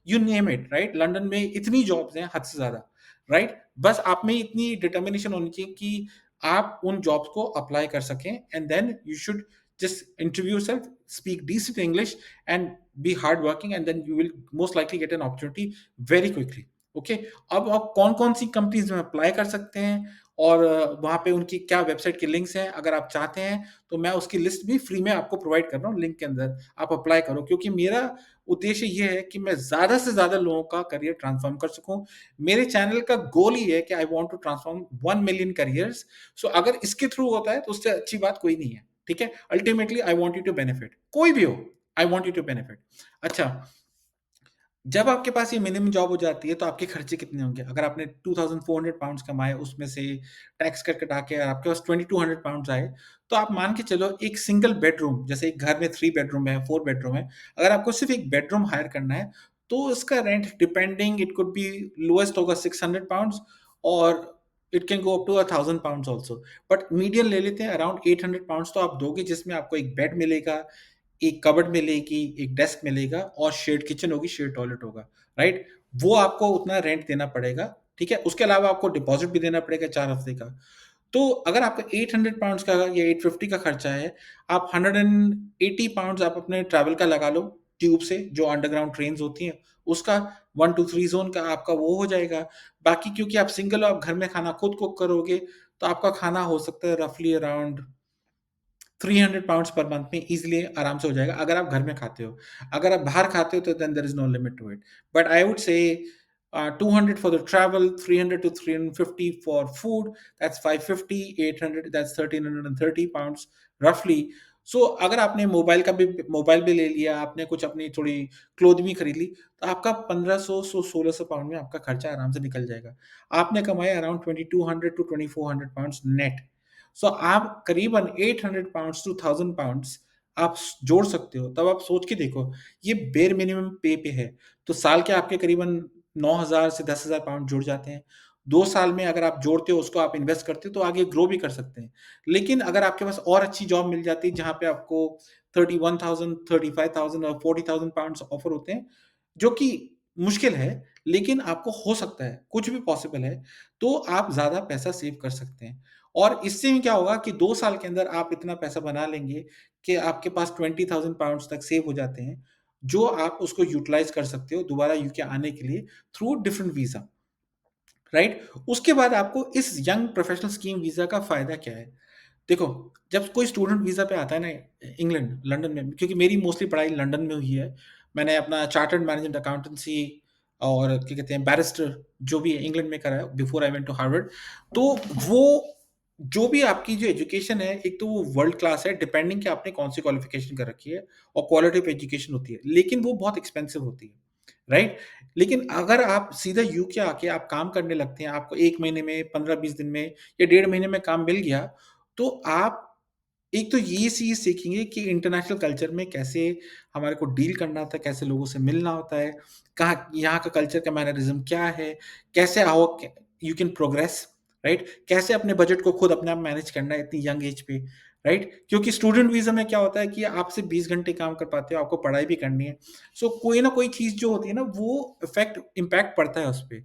you name it, right? London में इतनी जॉब्स हैं हद से ज़्यादा, राइट? बस आप में इतनी डिटर्मिनेशन होनी चाहिए कि आप उन जॉब्स को अप्लाई कर सकें, and then you should just interview yourself, speak decent English, and be hardworking, and then you will most likely get an opportunity very quickly. Okay, अब आप कौन कौन सी कंपनीज में अप्लाई कर सकते हैं और वहाँ पे उनकी क्या वेबसाइट के लिंक्स हैं, अगर आप चाहते हैं तो मैं उसकी लिस्ट भी फ्री में आपको प्रोवाइड कर रहा हूँ, लिंक के अंदर आप अप्लाई करो, क्योंकि मेरा उद्देश्य ये है कि मैं ज़्यादा से ज़्यादा लोगों का करियर ट्रांसफॉर्म कर सकूँ। मेरे चैनल का गोल ही है कि I want to transform 1 million careers. So अगर इसके थ्रू होता है तो उससे अच्छी बात कोई नहीं है, ठीक है? Ultimately I want you to benefit, कोई भी हो, I want you to benefit. अच्छा, जब आपके पास ये मिनिमम जॉब हो जाती है तो आपके खर्चे कितने होंगे? अगर आपने 2400 पाउंड्स कमाए, उसमें से टैक्स कट कटा के आपके पास 2200 पाउंड्स आए, तो आप मान के चलो एक सिंगल बेडरूम, जैसे एक घर में 3 बेडरूम है, 4 बेडरूम है, अगर आपको सिर्फ एक बेडरूम हायर करना है, तो उसका rent depending it could be lowest होगा 600 पाउंड्स और it can go up to 1000 pounds also. But median ले लेते हैं, अराउंड 800 पाउंड्स तो आप दोगे, जिसमें आपको एक बेड मिलेगा, एक कबर्ड मिलेगी, एक डेस्क मिलेगा और शेयर्ड किचन होगी, शेयर्ड टॉयलेट होगा, राइट? वो आपको उतना रेंट देना पड़ेगा, ठीक है? उसके अलावा आपको डिपॉज़िट भी देना पड़ेगा 4 हफ्ते का। तो अगर आपका 800 पाउंड्स का या 850 का खर्चा है, आप 180 पाउंड्स आप अपने ट्रैवल का लगा लो, ट्यूब से जो अंडरग्राउंड ट्रेन्स होती हैं, उसका 1 टू 3 ज़ोन का आपका वो हो जाएगा। बाकी क्योंकि आप सिंगल हो, आप घर में खाना खुद कुक करोगे, तो आपका खाना हो सकता है रफली अराउंड 300 पाउंड्स पर मंथ में ईज़िली आराम से हो जाएगा, अगर आप घर में खाते हो। अगर आप बाहर खाते हो तो then there is no limit to it. But I would say 200 for the travel, 300 to 350 for food, that's 550, 800 that's 1330 pounds रफली। सो अगर आपने मोबाइल भी ले लिया, आपने कुछ अपनी थोड़ी क्लॉथ भी खरीद ली, तो आपका 1500 सो 1600 पाउंड में आपका खर्चा आराम से निकल जाएगा। आपने कमाए अराउंड 2200 टू 2400 पाउंड्स नेट। सो आप करीबन 800 पाउंड्स टू 1000 पाउंड्स आप जोड़ सकते हो। तब आप सोच के देखो, ये बेयर मिनिमम पे है, तो साल के आपके करीबन 9000 से 10000 पाउंड जुड़ जाते हैं। 2 साल में अगर आप जोड़ते हो, उसको आप इन्वेस्ट करते हो, तो आगे ग्रो भी कर सकते हैं। लेकिन अगर आपके पास और अच्छी जॉब मिल जाती है जहाँ पे आपको 31,000, 35,000 और 40,000 पाउंड्स ऑफर होते हैं, जो कि मुश्किल है, लेकिन आपको हो सकता है, कुछ भी पॉसिबल है, तो आप ज़्यादा पैसा सेव कर सकते हैं। और इससे क्या होगा कि 2 साल के अंदर आप इतना पैसा बना लेंगे कि आपके पास 20,000 पाउंड्स तक सेव हो जाते हैं, जो आप उसको यूटिलाइज़ कर सकते हो दोबारा यूके आने के लिए थ्रू डिफरेंट वीज़ा, राइट? उसके बाद आपको इस यंग प्रोफेशनल स्कीम वीज़ा का फ़ायदा क्या है? देखो, जब कोई स्टूडेंट वीज़ा पे आता है ना, इंग्लैंड, लंदन में, क्योंकि मेरी मोस्टली पढ़ाई लंदन में हुई है। मैंने अपना चार्टर्ड मैनेजमेंट अकाउंटेंसी और क्या कहते हैं बैरिस्टर जो भी है इंग्लैंड में करा है before I went to Harvard. तो वो जो भी आपकी जो एजुकेशन है, एक तो वो वर्ल्ड क्लास है, डिपेंडिंग कि आपने कौन सी क्वालिफ़िकेशन कर रखी है और क्वालिटी ऑफ एजुकेशन होती है, लेकिन वो बहुत एक्सपेंसिव होती है, राइट? लेकिन अगर आप सीधा यूके आके आप काम करने लगते हैं, आपको 1 महीने में, 15-20 दिन में या डेढ़ महीने में काम मिल गया, तो आप एक तो ये चीज़ सीखेंगे कि इंटरनेशनल कल्चर में कैसे हमारे को डील करना होता है, कैसे लोगों से मिलना होता है, कहाँ यहाँ का कल्चर का मैनरिज़्म क्या है, कैसे हाउ क यू कैन प्रोग्रेस, राइट? कैसे अपने बजट को खुद अपने आप मैनेज करना है इतनी यंग एज पे, राइट? क्योंकि स्टूडेंट वीज़ा में क्या होता है कि आप सिर्फ़ 20 घंटे काम कर पाते हो, आपको पढ़ाई भी करनी है। सो कोई ना कोई चीज़ जो होती है ना, वो इम्पैक्ट पड़ता है उसपे।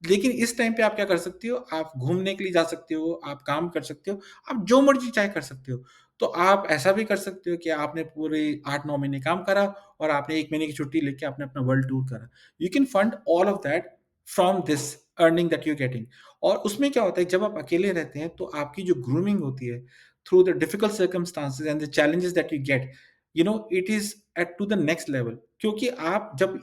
लेकिन इस टाइम पे आप क्या कर सकते हो, आप घूमने के लिए जा सकते हो, आप काम कर सकते हो, आप जो मर्ज़ी चाहे कर सकते हो। तो आप ऐसा भी कर सकते हो कि आपने पूरे 8-9 महीने काम करा और आपने 1 महीने की छुट्टी लेके आपने अपना वर्ल्ड टूर करा। You can fund all of that from this earning that you are getting. और उसमें क्या होता है जब आप अकेले रहते हैं तो आपकी जो ग्रूमिंग होती है through the difficult circumstances and the challenges that you get, you know it is at to the next level. क्योंकि आप जब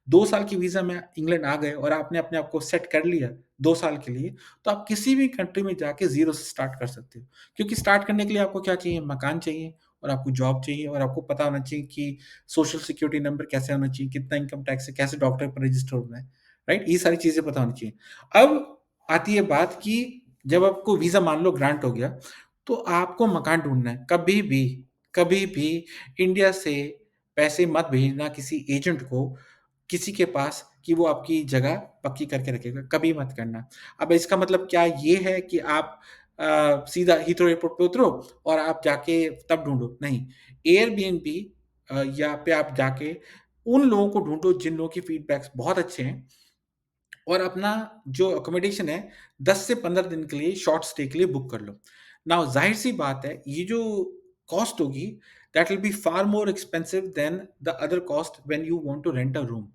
2 साल की वीज़ा में इंग्लैंड आ गए और आपने अपने आप को सेट कर लिया 2 साल के लिए, तो आप किसी भी कंट्री में जाके ज़ीरो से स्टार्ट कर सकते हो। क्योंकि स्टार्ट करने के लिए आपको क्या चाहिए? मकान चाहिए और आपको जॉब चाहिए और आपको पता होना चाहिए कि सोशल सिक्योरिटी नंबर कैसे होना चाहिए, कितना इनकम टैक्स है, कैसे डॉक्टर पर रजिस्टर होना है, राइट? ये सारी चीज़ें पता होनी चाहिए। अब आती है बात कि जब आपको वीज़ा मान लो ग्रांट हो गया, तो आपको मकान ढूँढना है। कभी भी इंडिया से पैसे मत भेजना किसी एजेंट को, किसी के पास कि वो आपकी जगह पक्की करके रखेगा, कभी मत करना। अब इसका मतलब क्या ये है कि आप सीधा हीथ्रो एयरपोर्ट पे उतरो और आप जाके तब ढूँढो, नहीं। एयरबीएनबी या पे आप जाके उन लोगों को ढूँढो जिन लोगों की फीडबैक्स बहुत अच्छे हैं और अपना जो अकोमोडेशन है 10 से 15 दिन के लिए शॉर्ट स्टे के लिए बुक कर लो। नाउ ज़ाहिर-सी बात है ये जो कॉस्ट होगी that will be far more expensive than the other cost when you want to rent a room.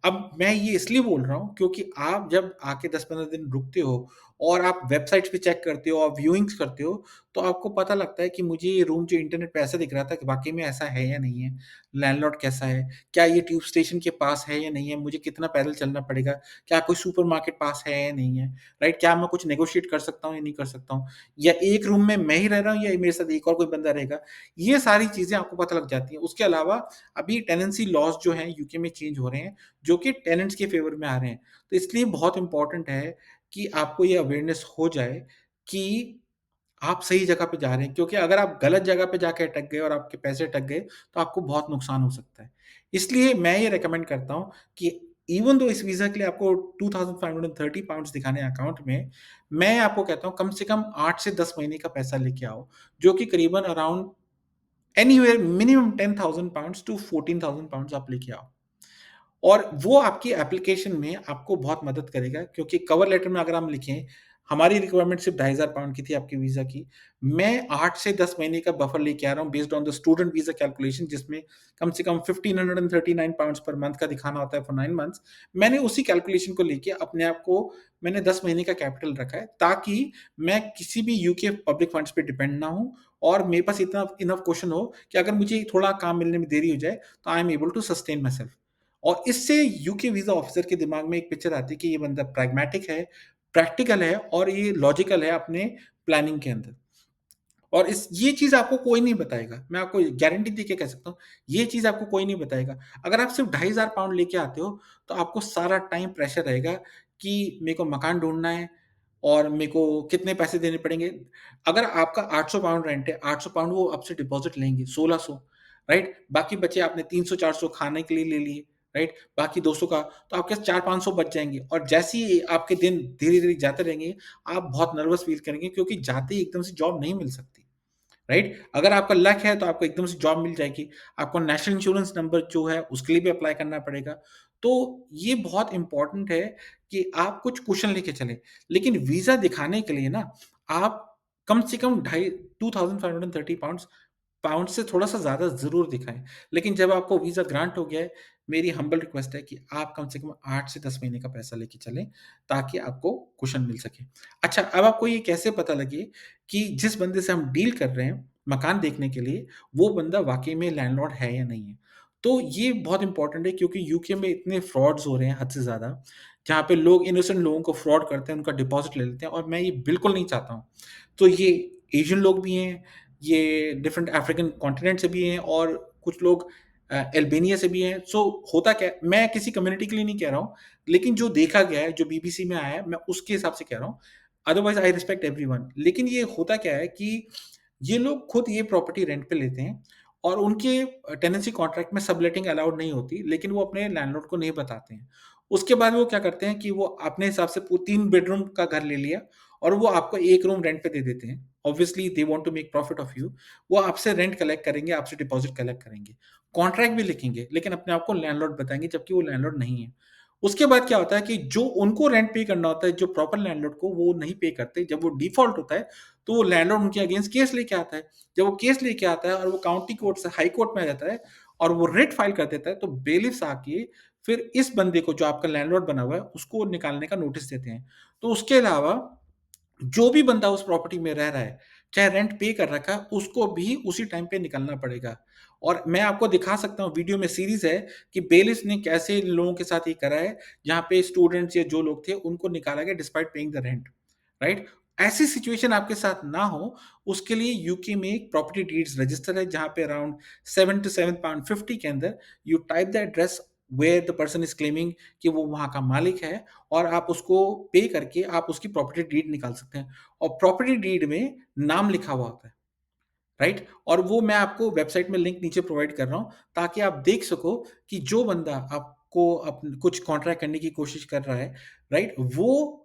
अब मैं ये इसलिए बोल रहा हूँ क्योंकि आप जब आके 10-15 दिन रुकते हो और आप वेबसाइट्स पे चेक करते हो और व्यूइंग्स करते हो, तो आपको पता लगता है कि मुझे ये रूम जो इंटरनेट पे ऐसा दिख रहा था कि वाक़ई में ऐसा है या नहीं है? लैंडलॉर्ड कैसा है? क्या ये ट्यूब स्टेशन के पास है या नहीं है? मुझे कितना पैदल चलना पड़ेगा? क्या कोई सुपरमार्केट पास है या नहीं है? राइट? क्या मैं कुछ नेगोशिएट कर सकता हूँ या नहीं कर सकता हूँ? या एक रूम में मैं ही रह रहा हूँ या मेरे साथ एक और कोई बंदा रहेगा? ये सारी चीज़ें आपको पता लग जाती हैं। उसके अलावा अभी टेनेंसी लॉज़ जो हैं यूके में चेंज हो रहे हैं, जो कि टेनेंट्स के फ़ेवर में आ रहे हैं। तो इसलिए बहुत इम्पोर्टेंट है कि आपको ये अवेयरनेस हो जाए कि आप सही जगह पे जा रहे हैं, क्योंकि अगर आप गलत जगह पे जाके अटक गए और आपके पैसे अटक गए, तो आपको बहुत नुकसान हो सकता है। इसलिए मैं ये रिकमेंड करता हूँ कि इवन दो इस वीज़ा के लिए आपको 2530 पाउंड्स दिखाने हैं अकाउंट में, मैं आपको कहता हूँ कम से कम 8 से 10 महीने का पैसा लेके आओ, जो कि करीबन around anywhere minimum 10,000 pounds to 14,000 pounds आप लेके आओ। और वो आपकी एप्लीकेशन में आपको बहुत मदद करेगा, क्योंकि कवर लेटर में अगर हम लिखें, हमारी रिक्वायरमेंट सिर्फ़ 2,500 पाउंड की थी आपकी वीज़ा की। मैं 8 से 10 महीने का बफर लेके आ रहा हूँ based on the student visa calculation, जिसमें कम से कम 1539 पाउंड्स पर मंथ का दिखाना होता है फॉर 9 मंथ्स। मैंने उसी कैलकुलेशन को लेके अपने आप को मैंने 10 महीने का कैपिटल रखा है, ताकि मैं किसी भी यूके पब्लिक फंड्स पे डिपेंड ना हूँ और मेरे पास इतना इनफ क्वेश्चन हो कि अगर मुझे थोड़ा काम मिलने में देरी हो जाए, तो I am able to sustain myself. और इससे यूके वीज़ा ऑफ़िसर के दिमाग में एक पिक्चर आती है कि ये बंदा प्रैग्मैटिक है, प्रैक्टिकल है और ये लॉजिकल है अपने प्लानिंग के अंदर। और इस ये चीज़ आपको कोई नहीं बताएगा। मैं आपको गारंटी दे के कह सकता हूँ, ये चीज़ आपको कोई नहीं बताएगा। अगर आप सिर्फ़ 2,500 पाउंड लेके आते हो, तो आपको सारा टाइम प्रेशर रहेगा कि मेरे को मकान ढूँढना है और मेरे को कितने पैसे देने पड़ेंगे। अगर आपका 800 पाउंड रेंट है, 800 पाउंड वो आपसे डिपॉज़िट लेंगे, 1600, राइट? बाकी बचे आपने 300-400 खाने के लिए ले लिए, राइट? बाकी 200 का, तो आपके 400-500 बच जाएँगे और जैसे ही आपके दिन धीरे-धीरे जाते रहेंगे, आप बहुत नर्वस फ़ील करेंगे, क्योंकि जाते ही एकदम से जॉब नहीं मिल सकती। राइट? अगर आपका लक है तो आपको एकदम से जॉब मिल जाएगी। आपको नेशनल इंश्योरेंस नंबर जो है उसके लिए भी अप्लाई करना पड़ेगा। तो ये बहुत इम्पोर्टेंट है कि आप कुछ क्वेश्चन लेके चलें। लेकिन वीज़ा दिखाने के लिए ना आप कम से कम ढाई 2530 पाउंड्स पाउंड से थोड़ा-सा ज़्यादा ज़रूर दिखाएँ। लेकिन जब आपको वीज़ा ग्रांट हो गया है, मेरी हम्बल रिक्वेस्ट है कि आप कम से कम 8 से 10 महीने का पैसा लेके चलें, ताकि आपको कुशन मिल सके। अच्छा, अब आपको ये कैसे पता लगे कि जिस बंदे से हम डील कर रहे हैं, मकान देखने के लिए, वो बंदा वाक़ई में लैंडलॉर्ड है या नहीं है? तो ये बहुत इम्पोर्टेंट है, क्योंकि यूके में इतने फ्रॉड्स हो रहे हैं हद से ज़्यादा, जहाँ पे लोग इनोसेंट लोगों को फ्रॉड करते हैं, उनका डिपॉज़िट ले लेते हैं और मैं ये बिल्कुल नहीं चाहता हूँ। तो ये एशियन लोग भी हैं, ये डिफरेंट अफ्रीकन कॉन्टिनेंट से भी हैं और कुछ लोग अल्बानिया से भी हैं। सो होता क्या है, मैं किसी कम्युनिटी के लिए नहीं कह रहा हूँ, लेकिन जो देखा गया है, जो बीबीसी में आया है, मैं उसके हिसाब से कह रहा हूँ। Otherwise I respect everyone. लेकिन ये होता क्या है कि ये लोग खुद ये प्रॉपर्टी रेंट पे लेते हैं और उनके टेनेंसी कॉन्ट्रैक्ट में सबलेटिंग अलाउड नहीं होती, लेकिन वो अपने लैंडलॉर्ड को नहीं बताते हैं। उसके बाद वो क्या करते हैं कि वो अपने हिसाब से 3 बेडरूम का घर ले लिया और वो आपको 1 रूम रेंट पे दे देते हैं। Obviously they want to make profit of you. वो आपसे रेंट कलेक्ट करेंगे, आपसे डिपॉज़िट कलेक्ट करेंगे। कॉन्ट्रैक्ट भी लिखेंगे, लेकिन अपने आप को लैंडलॉर्ड बताएँगे जबकि वो लैंडलॉर्ड नहीं है। उसके बाद क्या होता है कि जो उनको रेंट पे करना होता है, जो प्रॉपर लैंडलॉर्ड को, वो नहीं पे करते। जब वो डिफ़ॉल्ट होता है, तो वो लैंडलॉर्ड उनके अगेंस्ट केस लेके आता है। जब वो केस लेके आता है और वो काउंटी कोर्ट से हाई कोर्ट में आ जाता है और वो रिट फाइल कर देता है, तो बेलिफ्स आके फिर इस बंदे को, जो आपका लैंडलॉर्ड बना हुआ है, उसको निकालने का नोटिस देते हैं। तो उसके अलावा जो भी बंदा उस प्रॉपर्टी में रह रहा है, चाहे रेंट पे कर रखा है, उसको भी उसी टाइम पे निकलना पड़ेगा। और मैं आपको दिखा सकता हूँ, वीडियो में सीरीज़ है कि बेलिस ने कैसे लोगों के साथ ये करा है, जहाँ पे स्टूडेंट्स या जो लोग थे, उनको निकाला गया despite paying the rent, right? ऐसी सिचुएशन आपके साथ ना हो, उसके लिए यूके में एक प्रॉपर्टी डीड्स रजिस्टर है, जहाँ पे अराउंड 7 टू 7.50 के अंदर you type the address where the person is claiming कि वो वहाँ का मालिक है, और आप उसको पे करके आप उसकी प्रॉपर्टी डीड निकाल सकते हैं। और प्रॉपर्टी डीड में नाम लिखा हुआ होता है, राइट? और वो मैं आपको वेबसाइट में लिंक नीचे प्रोवाइड कर रहा हूँ, ताकि आप देख सको कि जो बंदा आपको कुछ कॉन्ट्रैक्ट करने की कोशिश कर रहा है, राइट? वो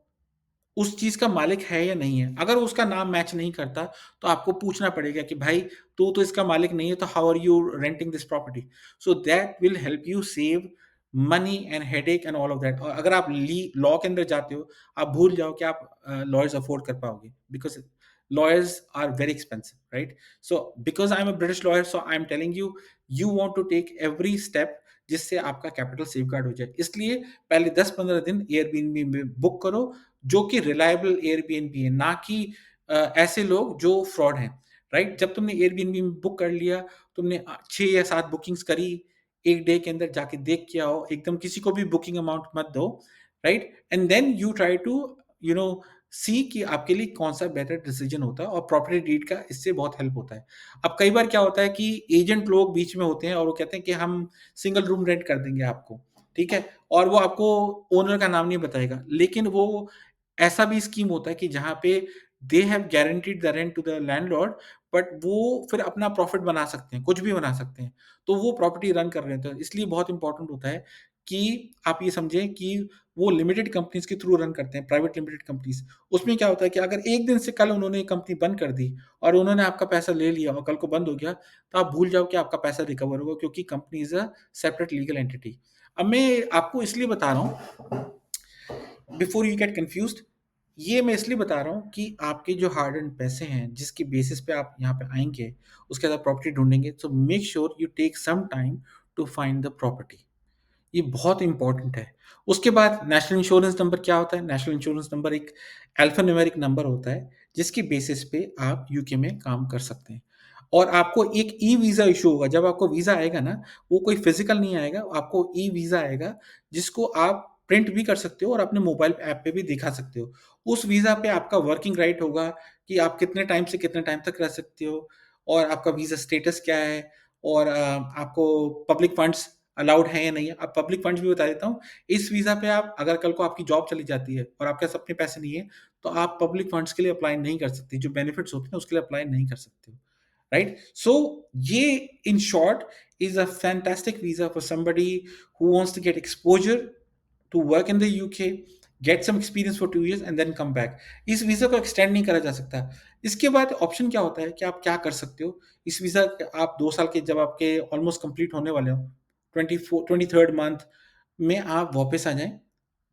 उस चीज़ का मालिक है या नहीं है। अगर उसका नाम मैच नहीं करता, तो आपको पूछना पड़ेगा कि भाई, तू तो इसका मालिक नहीं है, तो how are you renting this property? So that will help you save money and headache and all of that. और अगर आप ली लॉ के अंदर जाते हो, आप भूल जाओ कि आप लॉयर्स अफोर्ड कर पाओगे, because lawyers are very expensive, right? So because I'm a British lawyer, so I'm telling you, you want to take every step जिससे आपका कैपिटल सेफगार्ड हो जाए। इसलिए पहले 10-15 दिन एयरबीएनबी में बुक करो, जो कि रिलायबल एयरबीएनबी है, ना कि ऐसे लोग जो फ्रॉड हैं, राइट? जब तुमने एयरबीएनबी में बुक कर लिया, तुमने 6 या 7 बुकिंग्स करी, 1 डे के अंदर जाके देख के आओ, एकदम किसी को भी बुकिंग अमाउंट मत दो, right? And then you try to you know see कि आपके लिए कौन-सा बेटर डिसीजन होता है, और प्रॉपर्टी डीड का इससे बहुत हेल्प होता है। अब कई बार क्या होता है कि एजेंट लोग बीच में होते हैं और वो कहते हैं कि हम सिंगल रूम रेंट कर देंगे आपको, ठीक है? और वो आपको ओनर का नाम नहीं बताएगा। लेकिन वो ऐसा भी स्कीम होता है कि जहाँ पे they have guaranteed the rent to the landlord, but वो फिर अपना प्रॉफिट बना सकते हैं, कुछ भी बना सकते हैं। तो वो प्रॉपर्टी रन कर रहे होते हैं। इसलिए बहुत इम्पोर्टेंट होता है कि आप ये समझें कि वो लिमिटेड कंपनीज़ के थ्रू रन करते हैं, प्राइवेट लिमिटेड कंपनीज़। उसमें क्या होता है कि अगर एक दिन से कल उन्होंने कंपनी बंद कर दी और उन्होंने आपका पैसा ले लिया और कल को बंद हो गया, तो आप भूल जाओ कि आपका पैसा रिकवर होगा, क्योंकि company is a separate legal entity. अब मैं आपको इसलिए बता रहा हूँ, बिफोर यू गेट कन्फ्यूज़्ड, ये मैं इसलिए बता रहा हूँ कि आपके जो हार्ड एंड पैसे हैं, जिसके बेसिस पे आप यहाँ पे आएँगे, उसके बाद आप प्रॉपर्टी ढूँढेंगे, so make sure you take some time to find the property. ये बहुत इम्पोर्टेंट है। उसके बाद नेशनल इंश्योरेंस नंबर क्या होता है? नेशनल इंश्योरेंस नंबर एक अल्फ़ान्यूमेरिक नंबर होता है, जिसके बेसिस पे आप यूके में काम कर सकते हैं। और आपको एक ई-वीज़ा इश्यू होगा। जब आपको वीज़ा आएगा ना, वो कोई फ़िज़िकल नहीं आएगा, आपको ई-वीज़ा आएगा, जिसको आप प्रिंट भी कर सकते हो और अपने मोबाइल ऐप पे भी दिखा सकते हो। उस वीज़ा पे आपका वर्किंग राइट होगा कि आप कितने टाइम से कितने टाइम तक रह सकते हो, और आपका वीज़ा स्टेटस क्या है, और आपको पब्लिक फंड्स अलाउड हैं या नहीं है। अब पब्लिक फंड्स भी बता देता हूँ, इस वीज़ा पे आप, अगर कल को आपकी जॉब चली जाती है और आपके पास अपने पैसे नहीं है, तो आप पब्लिक फंड्स के लिए अप्लाई नहीं कर सकते। जो बेनिफिट्स होते हैं, उसके लिए अप्लाई नहीं कर सकते हो, राइट? सो ये in short is a fantastic visa for somebody who wants to get exposure to work in the UK, get some experience for 2 years and then come back. इस वीज़ा को extend नहीं करा जा सकता। इसके बाद option क्या होता है कि आप क्या कर सकते हो? इस वीज़ा आप 2 साल के जब आपके ऑलमोस्ट कंप्लीट होने वाले हो, 23rd मंथ में आप वापस आ जाएँ,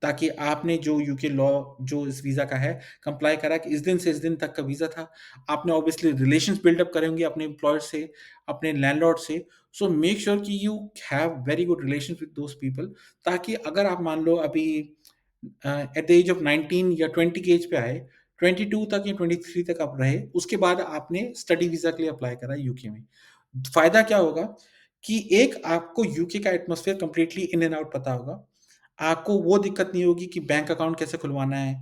ताकि आपने जो यूके लॉ, जो इस वीज़ा का है, कंप्लाई करा कि इस दिन से इस दिन तक का वीज़ा था। आपने ऑब्वियसली रिलेशंस बिल्ड अप करे होंगे अपने एम्प्लॉयर से, अपने लैंडलॉर्ड से। सो मेक श्योर कि you have very good relations with those people, ताकि अगर आप मान लो अभी एट द एज ऑफ 19 या 20 की एज पे आए, 22 तक या 23 तक आप रहे, उसके बाद आपने स्टडी वीज़ा के लिए अप्लाई करा यूके में। फ़ायदा क्या होगा कि एक आपको यूके का atmosphere completely in and out पता होगा। आपको वो दिक्कत नहीं होगी कि बैंक अकाउंट कैसे खुलवाना है।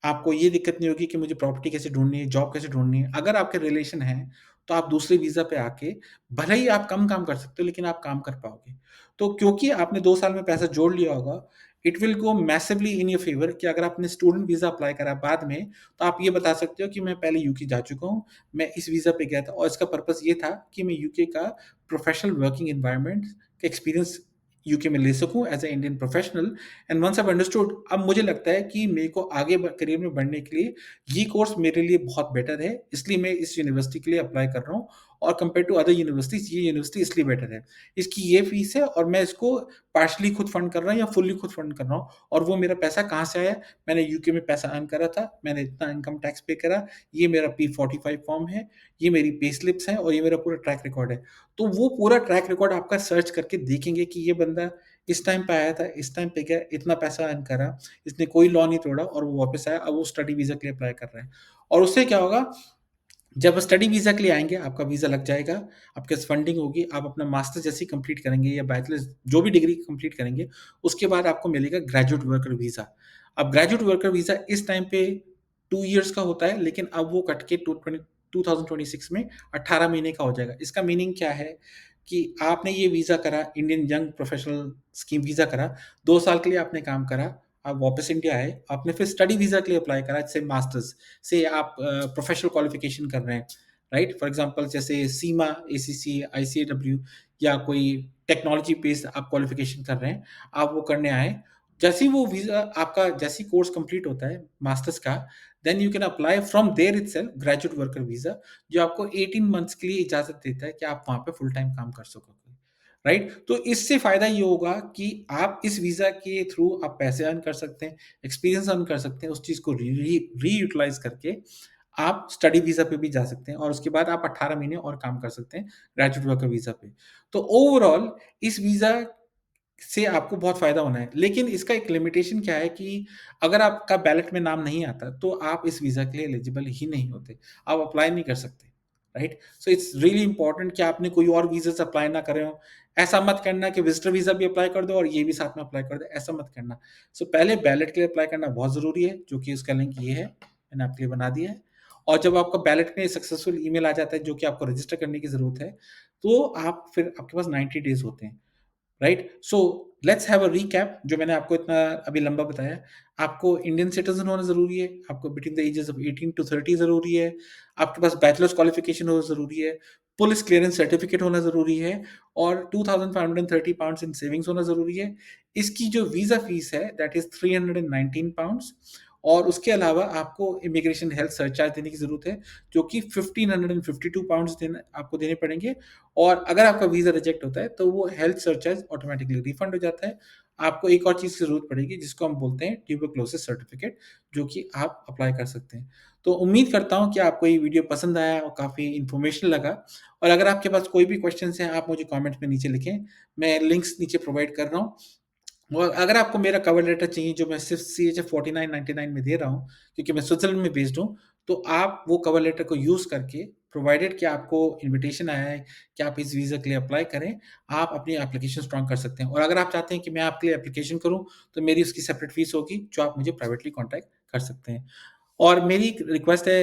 आपको ये दिक्कत नहीं होगी कि मुझे प्रॉपर्टी कैसे ढूँढनी है, जॉब कैसे ढूँढनी है। अगर आपके रिलेशन हैं, तो आप दूसरे वीज़ा पे आके भले ही आप कम काम कर सकते हो, लेकिन आप काम कर पाओगे। तो क्योंकि आपने 2 साल में पैसा जोड़ लिया होगा, it will go massively in your favour कि अगर आपने स्टूडेंट वीज़ा अप्लाई करा बाद में, तो आप ये बता सकते हो कि मैं पहले यूके जा चुका हूँ, मैं इस वीज़ा पे गया था और इसका पर्पस ये था कि मैं यूके का प्रोफेशनल वर्किंग एनवायरनमेंट का एक्सपीरियंस यूके में ले सकूँ as a Indian professional. And once I have understood, अब मुझे लगता है कि मेरे को आगे करियर में बढ़ने के लिए ये कोर्स मेरे लिए बहुत बेटर है, इसलिए मैं इस यूनिवर्सिटी के लिए अप्लाई कर रहा हूँ और कंपेयर टू अदर यूनिवर्सिटीज़ ये यूनिवर्सिटी इसलिए बेटर है। इसकी ये फीस है और मैं इसको पार्शियली खुद फंड कर रहा हूँ या फुल्ली खुद फंड कर रहा हूँ। और वो मेरा पैसा कहाँ से आया? मैंने यूके में पैसा अर्न करा था, मैंने इतना इनकम टैक्स पे करा, ये मेरा P45 फॉर्म है, ये मेरी पे स्लिप्स हैं और ये मेरा पूरा ट्रैक रिकॉर्ड है। तो वो पूरा ट्रैक रिकॉर्ड आपका सर्च करके देखेंगे कि ये बंदा इस टाइम पे आया था, इस टाइम पे गया, इतना पैसा अर्न करा, इसने कोई लॉ नहीं तोड़ा और वो वापस आया, अब वो स्टडी वीज़ा के लिए अप्लाई कर रहा है। और उससे क्या होगा, जब स्टडी वीज़ा के लिए आएँगे, आपका वीज़ा लग जाएगा, आपके पास फंडिंग होगी, आप अपना मास्टर्स जैसे ही कंप्लीट करेंगे या बैचलर्स जो भी डिग्री कंप्लीट करेंगे, उसके बाद आपको मिलेगा ग्रेजुएट वर्कर वीज़ा। अब ग्रेजुएट वर्कर वीज़ा इस टाइम पे 2 इयर्स का होता है, लेकिन अब वो कट के 2026 में 18 महीने का हो जाएगा। इसका मीनिंग क्या है कि आपने ये वीज़ा करा, Indian young professional scheme visa करा, 2 साल के लिए आपने काम करा, आप वापस इंडिया आए, आपने फिर स्टडी वीज़ा के लिए अप्लाई करा, जैसे मास्टर्स से आप प्रोफेशनल क्वालिफिकेशन कर रहे हैं, राइट? फॉर एग्ज़ाम्पल जैसे सीमा, एसीसी, आईसीएडब्ल्यू या कोई टेक्नोलॉजी बेस्ड आप क्वालिफिकेशन कर रहे हैं, आप वो करने आए। जैसे ही वो वीज़ा आपका जैसे ही कोर्स कंप्लीट होता है मास्टर्स का, then you can apply from there itself graduate worker visa, जो आपको 18 मंथ्स के लिए इजाज़त देता है कि आप वहाँ पे फुल टाइम काम कर सकोगे, राइट? तो इससे फ़ायदा ये होगा कि आप इस वीज़ा के थ्रू आप पैसे अर्न कर सकते हैं, एक्सपीरियंस अर्न कर सकते हैं, उस चीज़ को रीयूटिलाइज़ करके आप स्टडी वीज़ा पे भी जा सकते हैं और उसके बाद आप 18 महीने और काम कर सकते हैं ग्रेजुएट वर्कर वीज़ा पे। तो ओवरऑल इस वीज़ा से आपको बहुत फ़ायदा होना है। लेकिन इसका एक लिमिटेशन क्या है कि अगर आपका बैलेट में नाम नहीं आता, तो आप इस वीज़ा के लिए एलिजिबल ही नहीं होते। आप अप्लाई नहीं कर सकते, right? So it's really important कि आपने कोई और वीज़ाज़ अप्लाई ना करे हों। ऐसा मत करना कि विज़िटर वीज़ा भी अप्लाई कर दो और ये भी साथ में अप्लाई कर दो, ऐसा मत करना। सो पहले बैलेट के लिए अप्लाई करना बहुत ज़रूरी है, जो कि उसका लिंक ये है, मैंने आपके लिए बना दिया है। और जब आपका बैलेट में सक्सेसफुल ईमेल आ जाता है, जो कि आपको रजिस्टर करने की ज़रूरत है, तो आप फिर आपके पास 90 डेज़ होते हैं। Right? So let's have a recap जो मैंने आपको इतना अभी लंबा बताया। आपको इंडियन सिटीज़न होना ज़रूरी है, आपको between the ages of 18 to 30 ज़रूरी है, आपके पास बैचलर्स क्वालिफिकेशन होना ज़रूरी है, पुलिस क्लीयरेंस सर्टिफिकेट होना ज़रूरी है और 2530 पाउंड्स इन सेविंग्स होना ज़रूरी है। इसकी जो वीज़ा फीस है दैट इज़ 319 पाउंड्स और उसके अलावा आपको इमिग्रेशन हेल्थ सरचार्ज देने की ज़रूरत है, जो कि 1552 पाउंड्स आपको देने पड़ेंगे और अगर आपका वीज़ा रिजेक्ट होता है, तो वो हेल्थ सरचार्ज ऑटोमैटिकली रिफंड हो जाता है। आपको एक और चीज़ की ज़रूरत पड़ेगी जिसको हम बोलते हैं ट्यूबरक्लोसिस सर्टिफिकेट, जो कि आप अप्लाई कर सकते हैं। तो उम्मीद करता हूँ कि आपको ये वीडियो पसंद आया और काफ़ी इन्फॉर्मेशनल लगा और अगर आपके पास कोई भी क्वेश्चन्स हैं, आप मुझे कमेंट में नीचे लिखें। मैं लिंक्स नीचे प्रोवाइड कर रहा हूँ और अगर आपको मेरा कवर लेटर चाहिए जो मैं सिर्फ़ CHF 49.99 में दे रहा हूँ, क्योंकि मैं स्विट्ज़रलैंड में बेस्ड हूँ, तो आप वो कवर लेटर को यूज़ करके प्रोवाइडेड कि आपको इन्विटेशन आया है कि आप इस वीज़ा के लिए अप्लाई करें, आप अपनी एप्लीकेशन स्ट्रॉन्ग कर सकते हैं। और अगर आप चाहते हैं कि मैं आपके लिए एप्लीकेशन करूँ, तो मेरी उसकी सेपरेट फ़ीस होगी, जो आप मुझे प्राइवेटली कॉन्टैक्ट कर सकते हैं। और मेरी एक रिक्वेस्ट है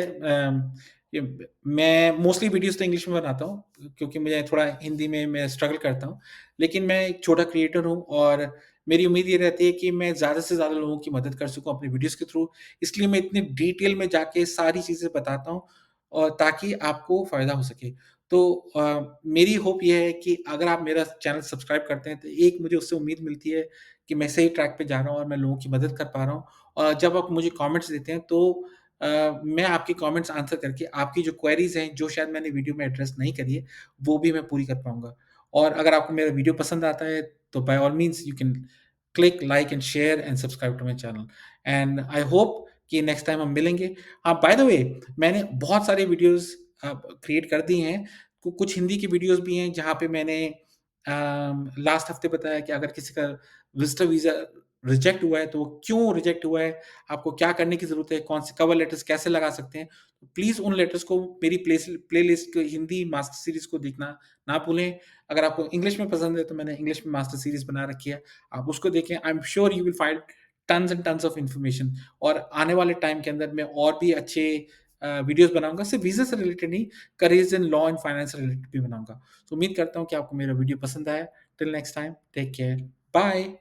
ये मैं मोस्टली वीडियोज़ तो इंग्लिश में बनाता हूँ, क्योंकि मुझे थोड़ा हिंदी में मैं स्ट्रगल करता हूँ। लेकिन मैं एक छोटा क्रिएटर हूँ और मेरी उम्मीद ये रहती है कि मैं ज़्यादा से ज़्यादा लोगों की मदद कर सकूँ अपनी वीडियोज़ के थ्रू। इसलिए मैं इतनी डिटेल में जाके सारी चीज़ें बताता हूँ और ताकि आपको फ़ायदा हो सके। तो मेरी होप ये है कि अगर आप मेरा चैनल सब्सक्राइब करते हैं, तो एक मुझे उससे उम्मीद मिलती है कि मैं सही ट्रैक पे जा रहा हूँ और मैं लोगों की मदद कर पा रहा हूँ। और जब आप मुझे कमेंट्स देते हैं तो मैं आपके कमेंट्स आंसर करके आपकी जो क्वेरीज़ हैं, जो शायद मैंने वीडियो में एड्रेस नहीं करी है, वो भी मैं पूरी कर पाऊँगा। और अगर आपको मेरा वीडियो पसंद आता है, तो by all means you can click like and share and subscribe to my channel and I hope कि नेक्स्ट टाइम हम मिलेंगे। हाँ, बाय द वे मैंने बहुत सारे वीडियोज़ क्रिएट कर दिए हैं। कुछ हिंदी की वीडियोज़ भी हैं जहाँ पे मैंने लास्ट हफ्ते बताया कि अगर किसी का विज़िटर वीज़ा रिजेक्ट हुआ है, तो वो क्यों रिजेक्ट हुआ है, आपको क्या करने की ज़रूरत है, कौन से कवर लेटर्स कैसे लगा सकते हैं। प्लीज़ उन लेटर्स को मेरी प्लेलिस्ट हिंदी मास्टर सीरीज़ को देखना ना भूलें। अगर आपको इंग्लिश में पसंद है, तो मैंने इंग्लिश में मास्टर सीरीज़ बना रखी है, आप उसको देखें। I am sure you will find tons and tons of information और आने वाले टाइम के अंदर मैं और भी अच्छे वीडियोज़ बनाऊँगा, सिर्फ़ वीज़ा से रिलेटेड नहीं, careers in law and finance से रिलेटेड भी बनाऊँगा। तो उम्मीद करता हूँ कि आपको मेरा वीडियो पसंद आया। Till next time, take care, bye.